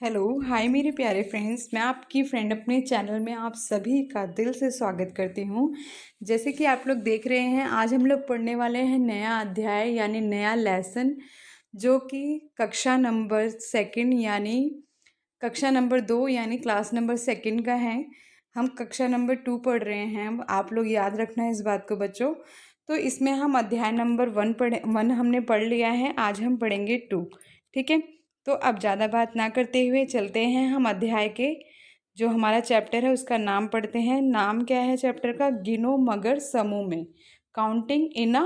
Hello, हाय मेरे प्यारे friends. मैं आपकी फ्रेंड अपने चैनल में आप सभी का दिल से स्वागत करती हूँ। जैसे कि आप लोग देख रहे हैं, आज हम लोग पढ़ने वाले हैं नया अध्याय यानी नया लेसन, जो कि कक्षा नंबर सेकंड यानी कक्षा नंबर 2 यानी क्लास नंबर सेकंड का है। हम कक्षा नंबर 2 पढ़ रहे हैं। आप लोग याद रखना है इस बात को बच्चों। तो इसमें हम अध्याय नंबर 1 हमने पढ़ लिया है, आज हम पढ़ेंगे 2। ठीक है, तो अब ज़्यादा बात ना करते हुए चलते हैं हम अध्याय के जो हमारा चैप्टर है उसका नाम पढ़ते हैं। नाम क्या है चैप्टर का? गिनो मगर समूह में, counting in a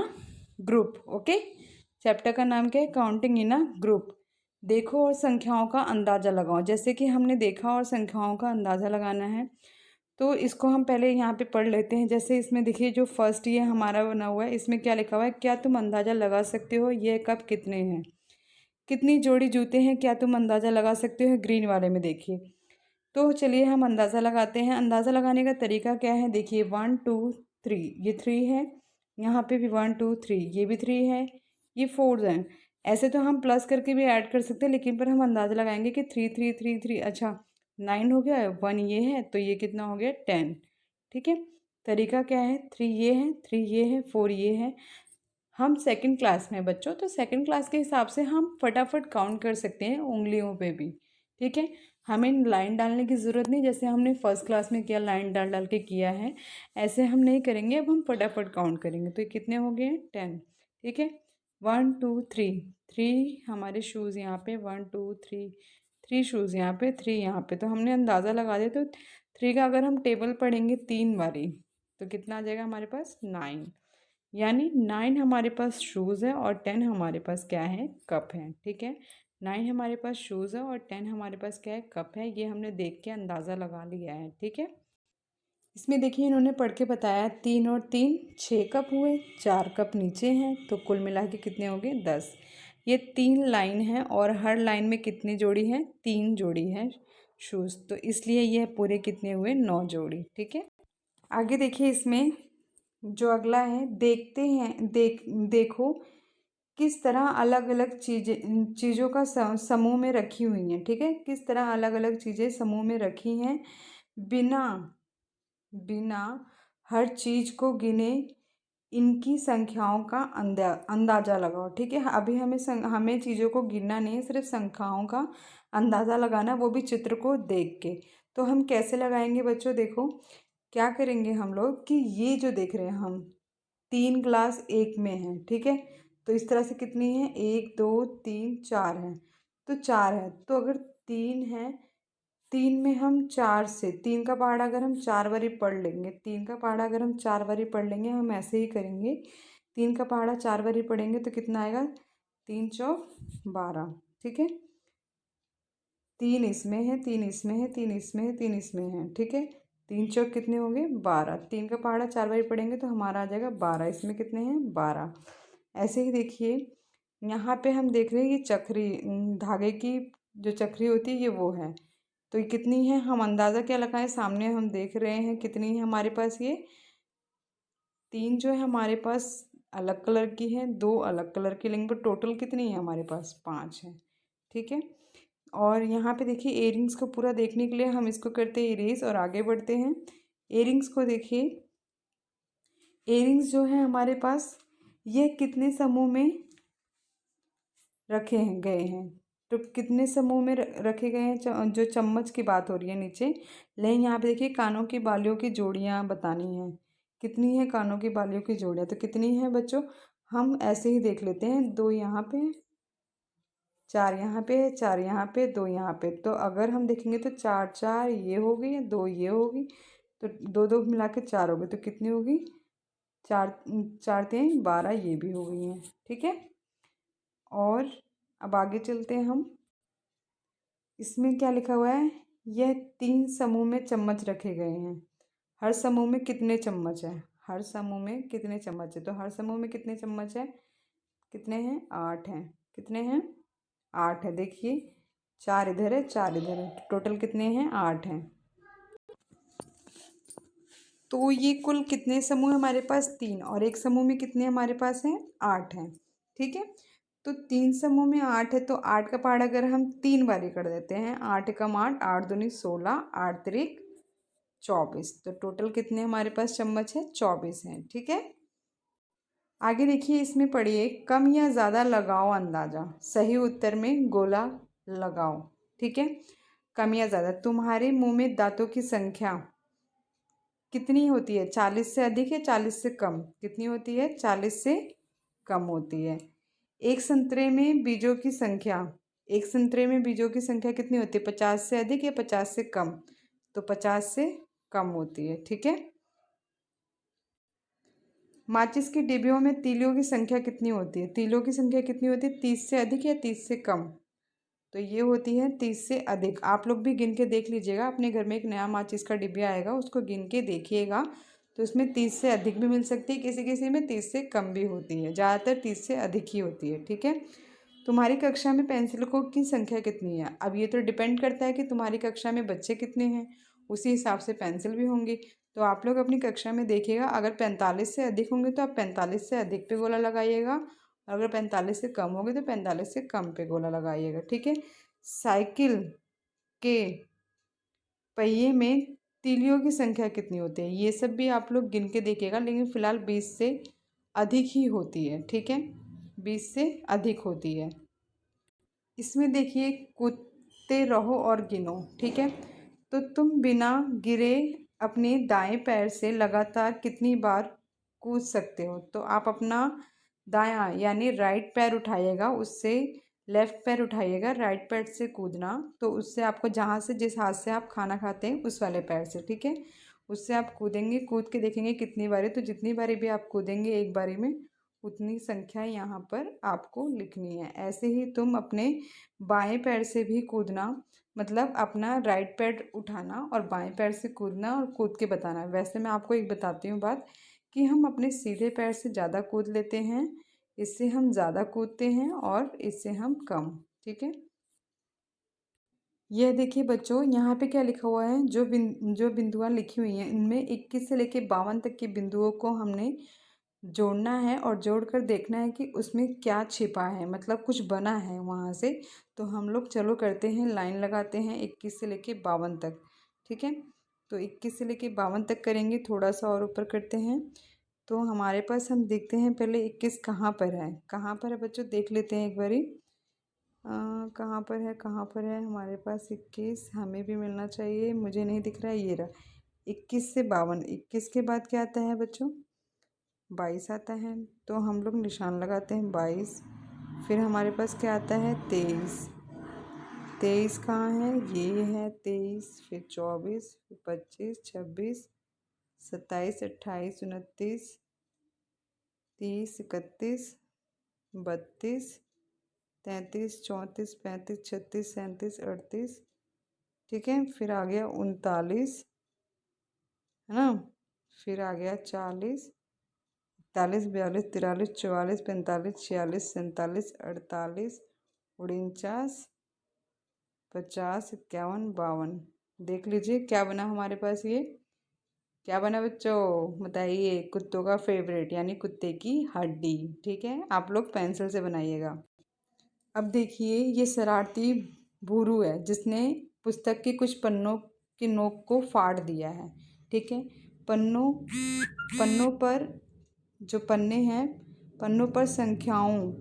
group. Okay, chapter का नाम क्या है? Counting in a group. देखो और संख्याओं का अंदाज़ा लगाओ। जैसे कि हमने देखा और संख्याओं का अंदाज़ा लगाना है, तो इसको हम पहले यहाँ पे पढ़ लेते हैं। जैसे इसमें देखिए, जो फर्स्ट ये हमारा बना हुआ है, इसमें क्या लिखा हुआ है? क्या तुम अंदाज़ा लगा सकते हो ये कप कितने हैं? कितनी जोड़ी जूते हैं? क्या तुम अंदाज़ा लगा सकते हो? ग्रीन वाले में देखिए। तो चलिए हम अंदाज़ा लगाते हैं। अंदाज़ा लगाने का तरीका क्या है? देखिए, 1 2 3, ये 3 है। यहाँ पे भी 1 2 3, ये भी 3 है। ये 4 हैं। ऐसे तो हम प्लस करके भी ऐड कर सकते हैं, लेकिन पर हम अंदाज़ा लगाएंगे कि 3 3 3 3। अच्छा, 9 हो गया, 1 ये है, तो ये कितना हो गया? 10। ठीक है, तरीका क्या है? 3 ये है, 3 ये है, 4 ये है। हम सेकंड क्लास में बच्चों, तो सेकंड क्लास के हिसाब से हम फटाफट काउंट कर सकते हैं उंगलियों पे भी। ठीक है, हमें लाइन डालने की ज़रूरत नहीं, जैसे हमने फर्स्ट क्लास में किया, लाइन डाल डाल के किया है, ऐसे हम नहीं करेंगे। अब हम फटाफट काउंट करेंगे। तो ये कितने हो गए? 10। ठीक है, 1 2 3, 3 हमारे शूज़ यहाँ पे, 1 2 3, 3 शूज़ यहाँ पे, 3 यहाँ पे। तो हमने अंदाज़ा लगा दिया। तो 3 का अगर हम टेबल पढ़ेंगे 3 बारी, तो कितना आ जाएगा हमारे पास? 9। यानी 9 हमारे पास शूज़ है और 10 हमारे पास क्या है? कप है। ठीक है, 9 हमारे पास शूज़ है और 10 हमारे पास क्या है? कप है। ये हमने देख के अंदाज़ा लगा लिया है। ठीक है, इसमें देखिए इन्होंने पढ़ के बताया, 3 और 3 6 कप हुए, 4 कप नीचे हैं, तो कुल मिला के कितने हो गए? 10। ये 3 लाइन है और हर लाइन में कितनी जोड़ी है? 3 जोड़ी है शूज़, तो इसलिए ये पूरे कितने हुए? 9 जोड़ी। ठीक है, आगे देखिए, इसमें जो अगला है, देखते हैं, देखो किस तरह अलग अलग चीज़ों का समूह में रखी हुई हैं। ठीक है, किस तरह अलग अलग चीज़ें समूह में रखी हैं। बिना बिना हर चीज़ को गिने इनकी संख्याओं का अंदाज़ा लगाओ। ठीक है, अभी हमें चीज़ों को गिनना नहीं है, सिर्फ संख्याओं का अंदाज़ा लगाना, वो भी चित्र को देख के। तो हम कैसे लगाएंगे बच्चों? देखो, क्या करेंगे हम लोग कि ये जो देख रहे हैं हम, 3 ग्लास एक में है। ठीक है, तो इस तरह से कितनी है? 1 2 3 4 है, तो 4 है। तो अगर 3 है, 3 में हम 4 से 3 का पहाड़ा अगर हम 4 बारी पढ़ लेंगे, 3 का पहाड़ा अगर हम 4 बारी पढ़ लेंगे, हम ऐसे ही करेंगे। 3 का पहाड़ा 4 बारी पढ़ेंगे तो कितना आएगा? 3 चौक 12। ठीक है, 3 इसमें है, 3 इसमें है, 3 इसमें है, 3 इसमें है। ठीक है, 3 चौक कितने हो गए? 12। 3 का पहाड़ा 4 बारी पढ़ेंगे तो हमारा आ जाएगा 12। इसमें कितने हैं? 12। ऐसे ही देखिए, यहाँ पे हम देख रहे हैं ये चक्री, धागे की जो चक्री होती है, ये वो है। तो ये कितनी है? हम अंदाज़ा क्या लगाएं? सामने हम देख रहे हैं कितनी है हमारे पास। ये 3 जो है हमारे पास अलग कलर की है, 2 अलग कलर की लेंगे, पर टोटल कितनी है हमारे पास? 5 है। ठीक है, और यहाँ पे देखिए, इयरिंग्स को पूरा देखने के लिए हम इसको करते हैं इरेज और आगे बढ़ते हैं। इयरिंग्स को देखिए, इयरिंग्स जो है हमारे पास, ये कितने समूह में रखे हैं गए हैं? तो कितने समूह में रखे गए हैं? जो चम्मच की बात हो रही है नीचे। लेकिन यहाँ पे देखिए, कानों की बालियों की जोड़ियाँ बतानी है। कितनी है कानों की बालियों की जोड़ियाँ? तो कितनी है बच्चों? हम ऐसे ही देख लेते हैं, 2 यहाँ पे, 4 यहाँ पे, 4 यहाँ पे, 2 यहाँ पे। तो अगर हम देखेंगे तो 4 4 ये हो गई, 2 ये होगी, तो 2 2 मिला के 4 हो गई, तो कितनी होगी? 4 4 3 12, ये भी हो गई हैं। ठीक है, और अब आगे चलते हैं हम। इसमें क्या लिखा हुआ है? यह 3 समूह में चम्मच रखे गए हैं। हर समूह में कितने चम्मच है? हर समूह में कितने चम्मच है? तो हर समूह में कितने चम्मच है? कितने हैं? 8 हैं। कितने हैं? 8 है। देखिए, 4 इधर है, 4 इधर है, तो टोटल कितने हैं? 8 हैं। तो ये कुल कितने समूह हमारे पास? 3, और एक समूह में कितने हमारे पास हैं? 8 हैं। ठीक है, तो 3 समूह में 8 है, तो 8 का पहाड़ा अगर हम 3 बारी कर देते हैं, 8 एकम 8, 8 दूनी 16, 8 तिरिक 24, तो टोटल कितने हमारे पास चम्मच है? 24 हैं। ठीक है, आगे देखिए, इसमें पढ़िए, कम या ज़्यादा लगाओ अंदाज़ा। सही उत्तर में गोला लगाओ। ठीक है, कम या ज़्यादा, तुम्हारे मुंह में दांतों की संख्या कितनी होती है? 40 से अधिक या 40 से कम? कितनी होती है? 40 से कम होती है। एक संतरे में बीजों की संख्या, एक संतरे में बीजों की संख्या कितनी होती है? 50 से अधिक या 50 से कम? तो 50 से कम होती है। ठीक है, माचिस की डिब्बियों में तीलियों की संख्या कितनी होती है? तीलियों की संख्या कितनी होती है? 30 से अधिक या 30 से कम? तो ये होती है 30 से अधिक। आप लोग भी गिन के देख लीजिएगा, अपने घर में एक नया माचिस का डिब्बा आएगा, उसको गिन के देखिएगा, तो इसमें 30 से अधिक भी मिल सकती है, किसी किसी में 30 से कम भी होती है, ज़्यादातर 30 से अधिक ही होती है। ठीक है, तुम्हारी कक्षा में पेंसिलों की संख्या कितनी है? अब ये तो डिपेंड करता है कि तुम्हारी कक्षा में बच्चे कितने हैं, उसी हिसाब से पेंसिल भी होंगी। तो आप लोग अपनी कक्षा में देखिएगा, अगर 45 से अधिक होंगे तो आप 45 से अधिक पे गोला लगाइएगा, और अगर 45 से कम होंगे तो 45 से कम पे गोला लगाइएगा। ठीक है, साइकिल के पहिए में तीलियों की संख्या कितनी होती है? ये सब भी आप लोग गिन के देखिएगा, लेकिन फिलहाल 20 से अधिक ही होती है। ठीक है, 20 से अधिक होती है। इसमें देखिए, कूदते रहो और गिनो। ठीक है, तो तुम बिना गिरे अपने दाएं पैर से लगातार कितनी बार कूद सकते हो? तो आप अपना दायां यानी राइट पैर उठाइएगा, उससे लेफ्ट पैर उठाइएगा, राइट पैर से कूदना, तो उससे आपको जहाँ से, जिस हाथ से आप खाना खाते हैं उस वाले पैर से, ठीक है, उससे आप कूदेंगे, कूद के देखेंगे कितनी बारी, तो जितनी बारी भी आप कूदेंगे एक बारी में, उतनी संख्या यहाँ पर आपको लिखनी है। ऐसे ही तुम अपने बाएं पैर से भी कूदना, मतलब अपना राइट पैर उठाना और बाएं पैर से कूदना और कूद के बताना। वैसे मैं आपको एक बताती हूँ बात, कि हम अपने सीधे पैर से ज़्यादा कूद लेते हैं, इससे हम ज़्यादा कूदते हैं, और इससे हम कम। ठीक है, यह देखिए बच्चों, यहाँ पे क्या लिखा हुआ है, जो बिंदुआं लिखी हुई हैं, इनमें 21 से लेकर 52 तक के बिंदुओं को हमने जोड़ना है और जोड़कर देखना है कि उसमें क्या छिपा है, मतलब कुछ बना है वहाँ से। तो हम लोग चलो करते हैं, लाइन लगाते हैं 21 से लेके 52 तक। ठीक है, तो 21 से लेके 52 तक करेंगे, थोड़ा सा और ऊपर करते हैं, तो हमारे पास हम देखते हैं पहले 21 कहाँ पर है, कहाँ पर है बच्चों, देख लेते हैं एक बारी। कहाँ पर है, कहाँ पर है हमारे पास 21, हमें भी मिलना चाहिए, मुझे नहीं दिख रहा है, ये रहा 21 से 52। 21 के बाद क्या आता है बच्चों? 22 आता है, तो हम लोग निशान लगाते हैं 22। फिर हमारे पास क्या आता है? 23। 23 कहाँ है? ये है 23। फिर 24, फिर 25, 26, 27, 28, 29, 30, 31, 32, 33, 34, 35, 36, 37, 38। ठीक है, फिर आ गया 39, है ना, फिर आ गया 40, 41, 42, 43, 44, 45, 46, 47, 48, 49, 50, 51, 52। देख लीजिए क्या बना हमारे पास, ये क्या बना बच्चों, बताइए। कुत्तों का फेवरेट यानी कुत्ते की हड्डी। ठीक है, आप लोग पेंसिल से बनाइएगा। अब देखिए, ये शरारती भूरू है, जिसने पुस्तक के कुछ पन्नों की नोक को फाड़ दिया है। ठीक है, पन्नों पन्नों पर, जो पन्ने हैं, पन्नों पर संख्याओं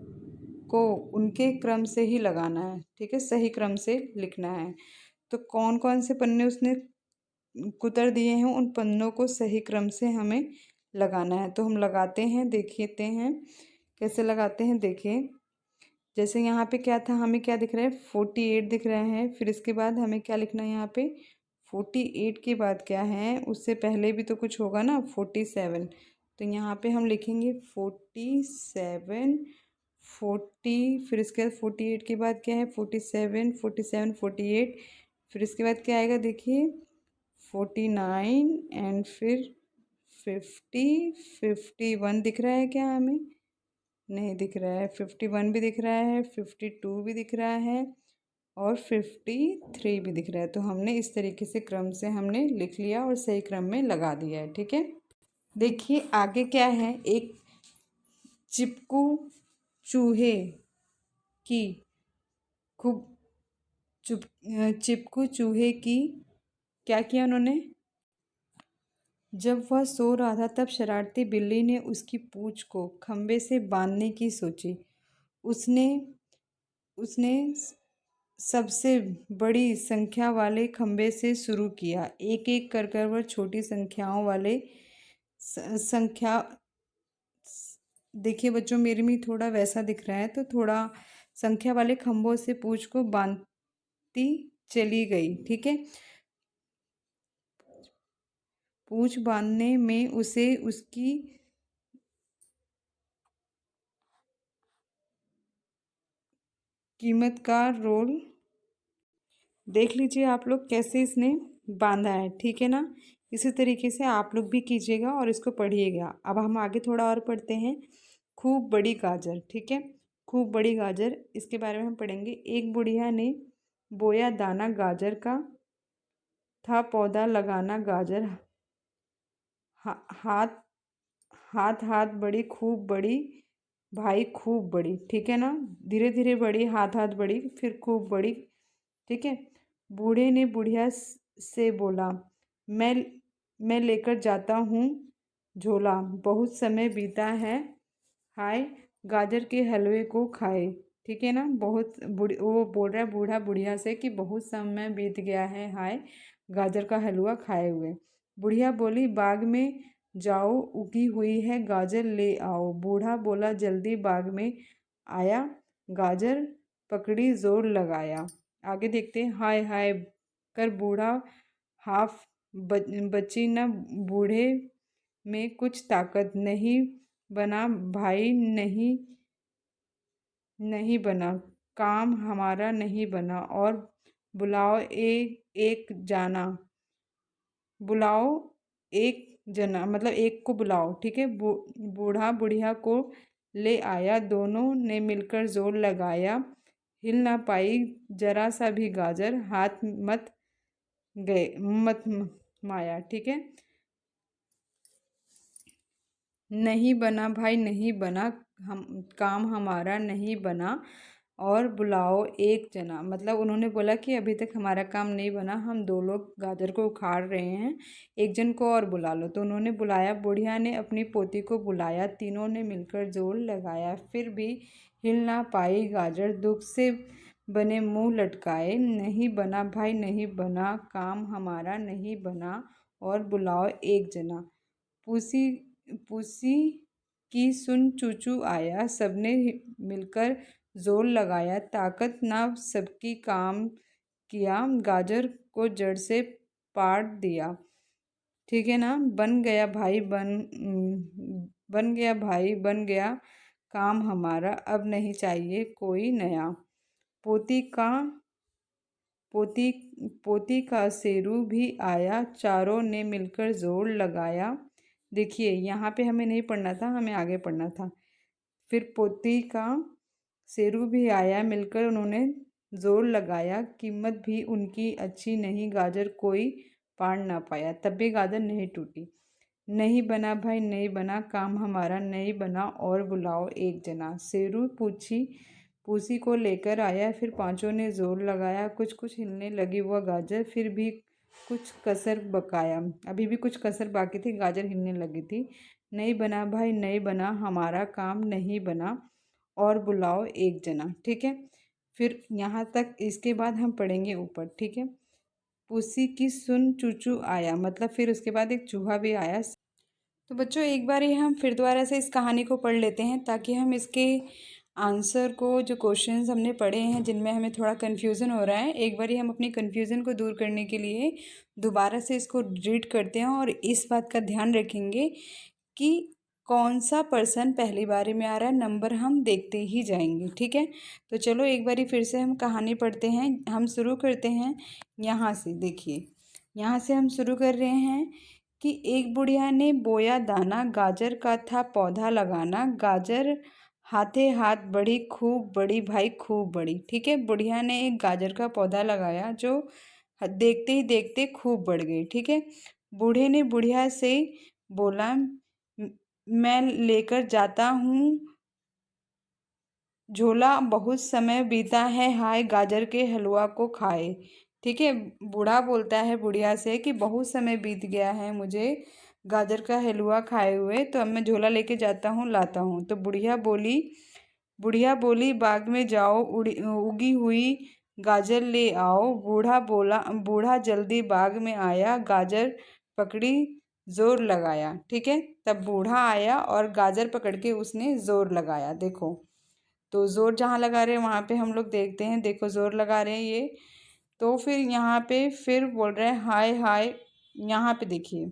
को उनके क्रम से ही लगाना है। ठीक है, सही क्रम से लिखना है। तो कौन कौन से पन्ने उसने कुतर दिए हैं, उन पन्नों को सही क्रम से हमें लगाना है। तो हम लगाते हैं, देखते हैं कैसे लगाते हैं। देखिए, जैसे यहाँ पे क्या था, हमें क्या दिख रहा है? 48 दिख रहा है। फिर इसके बाद हमें क्या लिखना है यहाँ पे? 48 के बाद क्या है? उससे पहले भी तो कुछ होगा ना, 47। तो यहाँ पे हम लिखेंगे 47, 40, फिर इसके बाद 48 के बाद क्या है? 47, 47, 48। फिर इसके बाद क्या आएगा? देखिए 49, एंड फिर 50, 51 दिख रहा है क्या हमें? नहीं दिख रहा है। 51 भी दिख रहा है, 52 भी दिख रहा है, और 53 भी दिख रहा है। तो हमने इस तरीके से क्रम से हमने लिख लिया और सही क्रम में लगा दिया है। ठीक है, देखिए आगे क्या है, एक चिपकू चूहे की खूब चुप चिपकू चूहे की। क्या किया उन्होंने? जब वह सो रहा था तब शरारती बिल्ली ने उसकी पूंछ को खंबे से बांधने की सोची। उसने उसने सबसे बड़ी संख्या वाले खंबे से शुरू किया। एक एक कर वह छोटी संख्याओं वाले संख्या। देखिए बच्चों, मेरे में थोड़ा वैसा दिख रहा है, तो थोड़ा संख्या वाले खंभों से पूंछ को बांधती चली गई। ठीक है, पूंछ बांधने में उसे उसकी कीमत का रोल देख लीजिए आप लोग कैसे इसने बांधा है। ठीक है ना, इसी तरीके से आप लोग भी कीजिएगा और इसको पढ़िएगा। अब हम आगे थोड़ा और पढ़ते हैं। खूब बड़ी गाजर। ठीक है, खूब बड़ी गाजर, इसके बारे में हम पढ़ेंगे। एक बुढ़िया ने बोया दाना गाजर का, था पौधा लगाना गाजर, हाथ हाथ हाथ बड़ी खूब बड़ी, भाई खूब बड़ी। ठीक है ना, धीरे धीरे बड़ी, हाथ हाथ बड़ी, फिर खूब बड़ी। ठीक है, बूढ़े ने बुढ़िया से बोला, मैं मैं लेकर जाता हूँ झोला, बहुत समय बीता है, हाय गाजर के हलवे को खाए। ठीक है ना, बहुत वो बोल रहा है बूढ़ा बुढ़िया से कि बहुत समय बीत गया है, हाय गाजर का हलवा खाए हुए। बुढ़िया बोली, बाग में जाओ, उगी हुई है गाजर ले आओ। बूढ़ा बोला, जल्दी। बाग में आया, गाजर पकड़ी, जोर लगाया। आगे देखते हैं। हाय हाय कर बूढ़ा हाफ बची न, बूढ़े में कुछ ताकत नहीं बना, भाई नहीं नहीं बना, काम हमारा नहीं बना, और बुलाओ एक एक जाना, बुलाओ एक जना, मतलब एक को बुलाओ। ठीक है, बूढ़ा बुढ़िया को ले आया, दोनों ने मिलकर जोर लगाया, हिल ना पाई जरा सा भी गाजर, हाथ मत गए मत माया। ठीक है, नहीं बना भाई नहीं बना, हम काम हमारा नहीं बना, और बुलाओ एक जना, मतलब उन्होंने बोला कि अभी तक हमारा काम नहीं बना, हम दो लोग गाजर को उखाड़ रहे हैं, एक जन को और बुला लो। तो उन्होंने बुलाया, बुढ़िया ने अपनी पोती को बुलाया, तीनों ने मिलकर जोर लगाया, फिर भी हिल ना पाई गाजर, दुख से बने मुंह लटकाए, नहीं बना भाई नहीं बना, काम हमारा नहीं बना, और बुलाओ एक जना। पूसी पूसी की सुन चूचू आया, सबने मिलकर जोर लगाया, ताकत ना सबकी काम किया, गाजर को जड़ से पाड़ दिया। ठीक है ना, बन गया भाई बन गया, काम हमारा, अब नहीं चाहिए कोई नया। पोती का पोती पोती का शेरू भी आया, चारों ने मिलकर जोर लगाया। देखिए यहाँ पे हमें नहीं पढ़ना था, हमें आगे पढ़ना था। फिर पोती का शेरू भी आया, मिलकर उन्होंने जोर लगाया, कीमत भी उनकी अच्छी नहीं, गाजर कोई पाड़ ना पाया, तब भी गाजर नहीं टूटी। नहीं बना भाई नहीं बना, काम हमारा नहीं बना, और बुलाओ एक जना। शेरू पूसी को लेकर आया, फिर पांचों ने जोर लगाया, कुछ कुछ हिलने लगी वह गाजर, फिर भी कुछ कसर बकाया, अभी भी कुछ कसर बाकी थी, गाजर हिलने लगी थी। नहीं बना भाई नहीं बना, हमारा काम नहीं बना, और बुलाओ एक जना। ठीक है, फिर यहाँ तक, इसके बाद हम पढ़ेंगे ऊपर। ठीक है, पुसी की सुन चूचू आया, मतलब फिर उसके बाद एक चूहा भी आया। तो बच्चों एक बार ही हम फिर दोबारा से इस कहानी को पढ़ लेते हैं, ताकि हम इसके आंसर को, जो क्वेश्चंस हमने पढ़े हैं जिनमें हमें थोड़ा कन्फ्यूज़न हो रहा है, एक बार ही हम अपनी कन्फ्यूज़न को दूर करने के लिए दोबारा से इसको रीड करते हैं, और इस बात का ध्यान रखेंगे कि कौन सा पर्सन पहली बारी में आ रहा है, नंबर हम देखते ही जाएंगे। ठीक है, तो चलो एक बारी फिर से हम कहानी पढ़ते हैं। हम शुरू करते हैं यहाँ से। देखिए यहाँ से हम शुरू कर रहे हैं कि एक बुढ़िया ने बोया दाना, गाजर का था पौधा लगाना, गाजर हाथे हाथ बढ़ी, खूब बड़ी भाई खूब बड़ी। ठीक है, बुढ़िया ने एक गाजर का पौधा लगाया, जो देखते ही देखते खूब बढ़ गई। ठीक है, बूढ़े ने बुढ़िया से बोला, मैं लेकर जाता हूँ झोला बहुत समय बीता है, हाय गाजर के हलवा को खाए। ठीक है, बूढ़ा बोलता है बुढ़िया से कि बहुत समय बीत गया है मुझे गाजर का हलवा खाए हुए, तो अब मैं झोला लेके जाता हूँ, लाता हूँ। तो बुढ़िया बोली बाग में जाओ, उगी हुई गाजर ले आओ। बूढ़ा जल्दी बाग में आया, गाजर पकड़ी, जोर लगाया। ठीक है, तब बूढ़ा आया और गाजर पकड़ के उसने जोर लगाया। देखो, तो जोर जहाँ लगा रहे हैं वहाँ पे हम लोग देखते हैं, देखो जोर लगा रहे हैं ये। तो फिर यहाँ पे फिर बोल रहे हैं हाय हाय। यहाँ पे देखिए,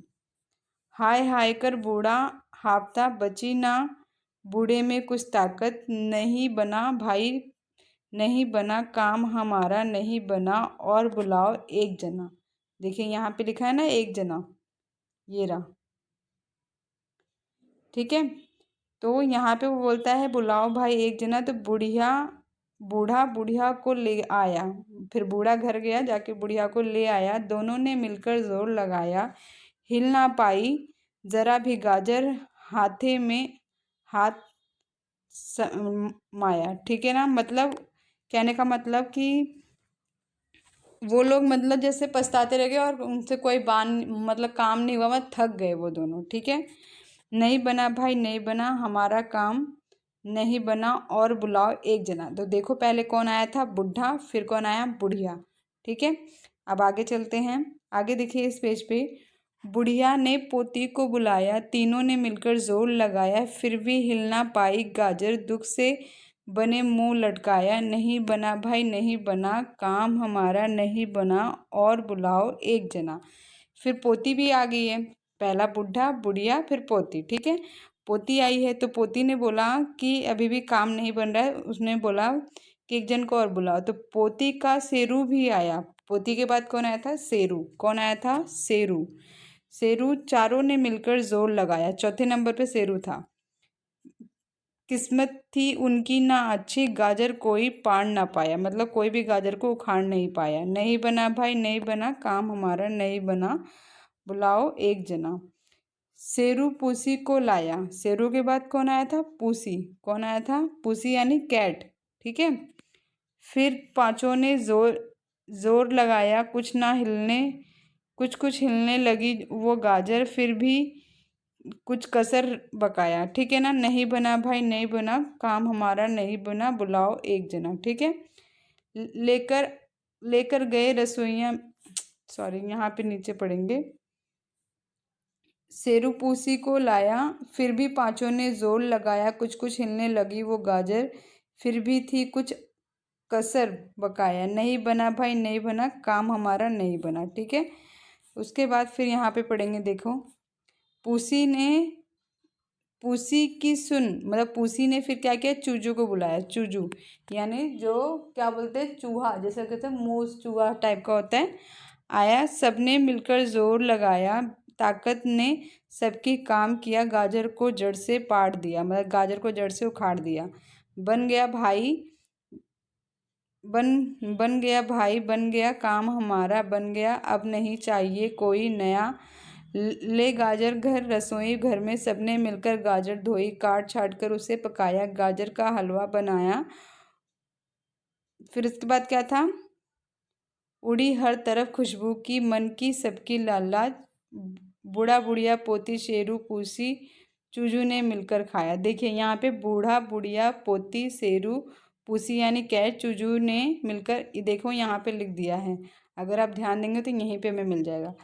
हाय हाय कर बूढ़ा हाफता, बची ना बूढ़े में कुछ ताकत, नहीं बना भाई नहीं बना काम हमारा, नहीं बना और बुलाओ एक जना। देखिए यहाँ पे लिखा है ना एक जना, ये रहा। ठीक है, तो यहाँ पे वो बोलता है बुलाओ भाई एक जना। तो बूढ़ा बुढ़िया को ले आया। फिर बूढ़ा घर गया, जाके बुढ़िया को ले आया। दोनों ने मिलकर जोर लगाया, हिल ना पाई जरा भी गाजर, हाथे में हाथ माया। ठीक है ना, मतलब कहने का मतलब कि वो लोग मतलब जैसे पछताते रह गए और उनसे कोई मतलब काम नहीं हुआ, मतलब थक गए वो दोनों। ठीक है, नहीं बना भाई नहीं बना हमारा काम, नहीं बना और बुलाओ एक जना। तो देखो पहले कौन आया था, बुढ़ा, फिर कौन आया, बुढ़िया। ठीक है, अब आगे चलते हैं। आगे देखिए इस पेज पे, बुढ़िया ने पोती को बुलाया, तीनों ने मिलकर जोर लगाया, फिर भी हिल ना पाई गाजर, दुख से बने मुंह लटकाया, नहीं बना भाई नहीं बना काम हमारा, नहीं बना और बुलाओ एक जना। फिर पोती भी आ गई है, पहला बुढ़ा, बुढ़िया, फिर पोती। ठीक है, पोती आई है तो पोती ने बोला कि अभी भी काम नहीं बन रहा है। उसने बोला कि एक जन को और बुलाओ। तो पोती का शेरू भी आया। पोती के बाद कौन आया था, शेरू। कौन आया था, शेरू। शेरू, चारों ने मिलकर जोर लगाया। चौथे नंबर पे शेरू था। किस्मत थी उनकी ना अच्छी, गाजर कोई पाड़ ना पाया, मतलब कोई भी गाजर को उखाड़ नहीं पाया। नहीं बना भाई नहीं बना काम हमारा, नहीं बना बुलाओ एक जना। शेरू पूसी को लाया। शेरू के बाद कौन आया था, पूसी। कौन आया था, पूसी यानी कैट। ठीक है, फिर पांचों ने जोर जोर लगाया, कुछ कुछ हिलने लगी वो गाजर, फिर भी कुछ कसर बकाया। ठीक है ना, नहीं बना भाई नहीं बना काम हमारा, नहीं बना बुलाओ एक जना। ठीक है, लेकर लेकर गए रसोइया, सॉरी यहाँ पे नीचे पढ़ेंगे। शेरू पूसी को लाया, फिर भी पांचों ने जोर लगाया, कुछ कुछ हिलने लगी वो गाजर, फिर भी थी कुछ कसर बकाया, नहीं बना भाई नहीं बना काम हमारा, नहीं बना। ठीक है, उसके बाद फिर यहाँ पे पढ़ेंगे, देखो। पूसी ने पूसी की सुन, मतलब पूसी ने फिर क्या किया, चूजू को बुलाया। चूजू यानी जो क्या बोलते हैं, चूहा, जैसे कहते हैं मूस चूहा टाइप का होता है। आया, सबने मिलकर जोर लगाया, ताकत ने सबकी काम किया, गाजर को जड़ से पाड़ दिया, मतलब गाजर को जड़ से उखाड़ दिया। बन गया भाई बन बन गया भाई बन गया काम हमारा, बन गया अब नहीं चाहिए कोई नया। ले गाजर घर, रसोई घर में सबने मिलकर गाजर धोई, काट छाट कर उसे पकाया, गाजर का हलवा बनाया। फिर उसके बाद क्या था, उड़ी हर तरफ खुशबू की, मन की सबकी लालाज, बूढ़ा बुढ़िया पोती शेरू पूसी चूजू ने मिलकर खाया। देखिए यहाँ पे बूढ़ा बुढ़िया पोती शेरू पूसी यानी कैट, चूजू ने मिलकर, देखो यहाँ पे लिख दिया है, अगर आप ध्यान देंगे तो यहीं पे हमें मिल जाएगा।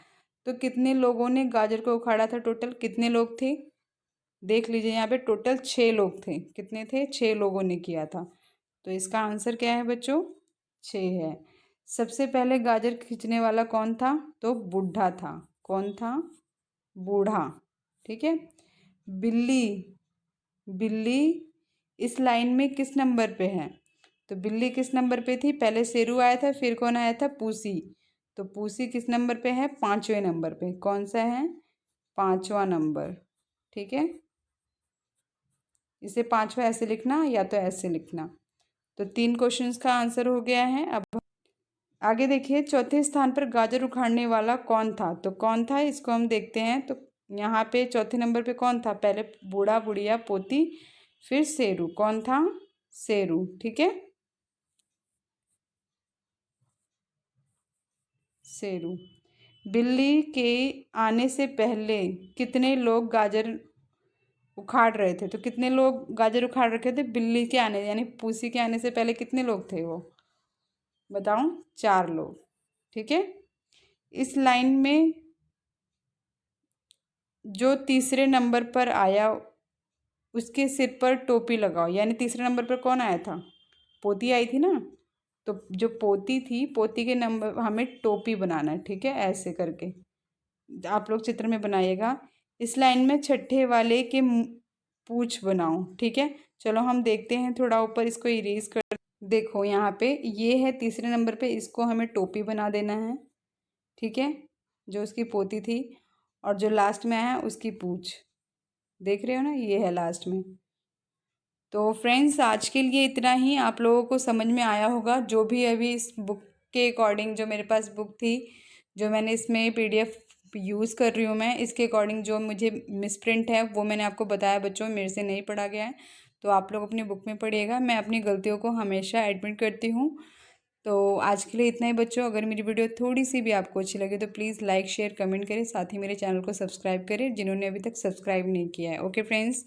तो कितने लोगों ने गाजर को उखाड़ा था, टोटल कितने लोग थे, देख लीजिए यहाँ पे टोटल 6 लोग थे। कितने थे, 6 लोगों ने किया था। तो इसका आंसर क्या है बच्चों, 6 है। सबसे पहले गाजर खींचने वाला कौन था, तो बूढ़ा था। कौन था, बूढ़ा। ठीक है, बिल्ली बिल्ली इस लाइन में किस नंबर पे है, तो बिल्ली किस नंबर पे थी, पहले शेरू आया था, फिर कौन आया था, पूसी। तो पूसी किस नंबर पे है, 5वें नंबर पे। कौन सा है, 5वां नंबर। ठीक है, इसे 5वां ऐसे लिखना या तो ऐसे लिखना। तो 3 क्वेश्चंस का आंसर हो गया है। अब आगे देखिए, चौथे स्थान पर गाजर उखाड़ने वाला कौन था, तो कौन था इसको हम देखते हैं। तो यहाँ पे चौथे नंबर पे कौन था, पहले बूढ़ा बुढ़िया पोती, फिर शेरू। कौन था, शेरू, ठीक है। शेरू। बिल्ली के आने से पहले कितने लोग गाजर उखाड़ रहे थे? तो कितने लोग गाजर उखाड़ रखे थे बिल्ली के आने यानी पूसी के आने से पहले? कितने लोग थे वो? बताऊं? 4 लोग, ठीक है। इस लाइन में जो तीसरे नंबर पर आया उसके सिर पर टोपी लगाओ। यानी तीसरे नंबर पर कौन आया था? पोती आई थी ना। तो जो पोती थी, पोती के नंबर हमें टोपी बनाना है, ठीक है, ऐसे करके आप लोग चित्र में बनाइएगा। इस लाइन में छठे वाले के पूछ बनाओ, ठीक है। चलो हम देखते हैं, थोड़ा ऊपर इसको इरेज कर। देखो यहाँ पे ये है तीसरे नंबर पे, इसको हमें टोपी बना देना है, ठीक है, जो उसकी पोती थी। और जो लास्ट में आया उसकी पूछ, देख रहे हो ना, ये है लास्ट में। तो फ्रेंड्स आज के लिए इतना ही। आप लोगों को समझ में आया होगा। जो भी अभी इस बुक के अकॉर्डिंग, जो मेरे पास बुक थी, जो मैंने इसमें पीडीएफ यूज़ कर रही हूँ मैं, इसके अकॉर्डिंग जो मुझे मिसप्रिंट है वो मैंने आपको बताया बच्चों, मेरे से नहीं पढ़ा गया है। तो आप लोग अपनी बुक में पढ़िएगा। मैं अपनी गलतियों को हमेशा एडमिट करती हूँ। तो आज के लिए इतना ही बच्चों। अगर मेरी वीडियो थोड़ी सी भी आपको अच्छी लगे तो प्लीज़ लाइक शेयर कमेंट करें, साथ ही मेरे चैनल को सब्सक्राइब करें जिन्होंने अभी तक सब्सक्राइब नहीं किया है। Okay friends,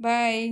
bye.